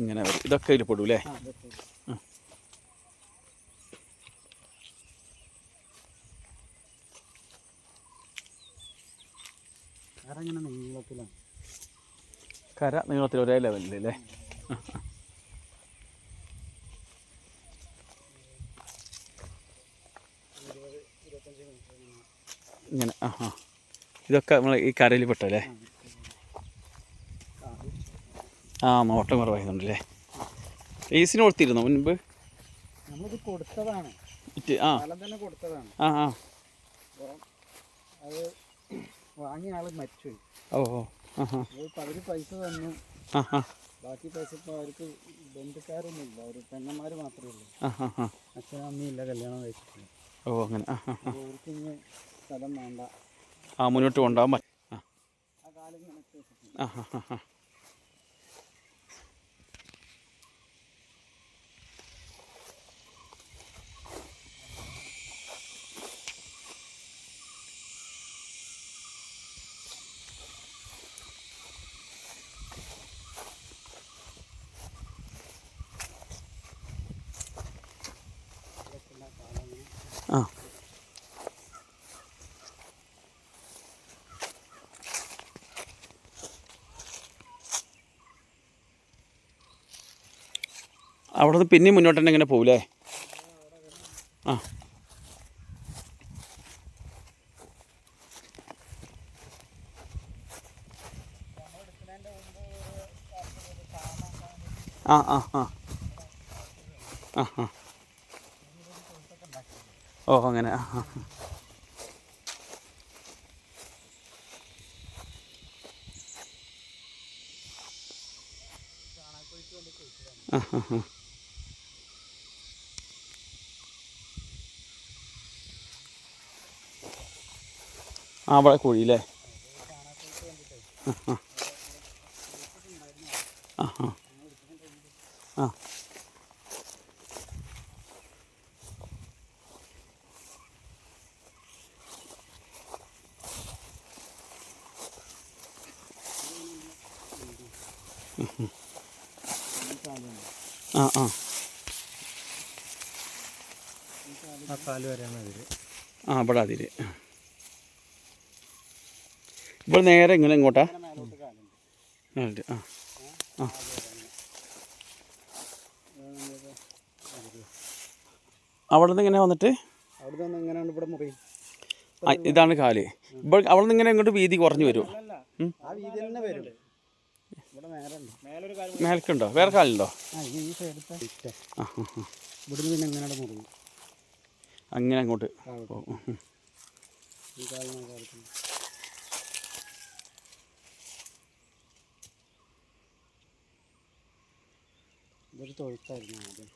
ഇങ്ങനെ വരും. ഇതൊക്കെ ഇതിൽ പെടൂല്ലേ? കര നീളത്തിൽ ഒരേ ലെവലിൽ അല്ലേ? ഇങ്ങനെ ഇതൊക്കെ നമ്മൾ ഈ കരയിൽ പെട്ടല്ലേ? നോട്ടം കുറവായതുകൊണ്ടല്ലേ? ലീസിന് കൊടുത്തിരുന്നോ മുൻപ്? നമ്മളിത് കൊടുത്തതാണ്. അത് വാങ്ങിയ ആള് മരിച്ചു. അവര് പൈസ തന്നു. ബാക്കി പൈസ ഇപ്പോൾ അവർക്ക് ബന്ധുക്കാരൊന്നുമില്ല, അവർ പെങ്ങന്മാർ മാത്രമേ ഉള്ളൂ. അച്ഛനും അമ്മയില്ല, കല്യാണം കഴിച്ചിട്ടില്ല. അങ്ങനെ അവർക്ക് ഇനി സ്ഥലം വേണ്ട, മുന്നോട്ട് കൊണ്ടുപോകാൻ പറ്റും. ആ കാലം കണക്ക്. അവിടെ നിന്ന് പിന്നെയും മുന്നോട്ട് തന്നെ ഇങ്ങനെ പോകൂലേ? അങ്ങനെ അവിടെ കുഴിയില്ലേ? ഇവിടെ അതിൽ ഇപ്പോൾ നേരെ ഇങ്ങനെ ഇങ്ങോട്ടാ? അവിടെ നിന്ന് ഇങ്ങനെ വന്നിട്ട് ഇതാണ് കാല്. ഇപ്പോൾ അവിടെ നിന്ന് ഇങ്ങനെ ഇങ്ങോട്ട് വീതി കുറഞ്ഞു വരും. മേൽക്കുണ്ടോ? വേറെ കാലുണ്ടോ? അങ്ങനെ അങ്ങോട്ട് ഇതൊരു തൊഴുത്തായിരുന്നു ആദ്യം.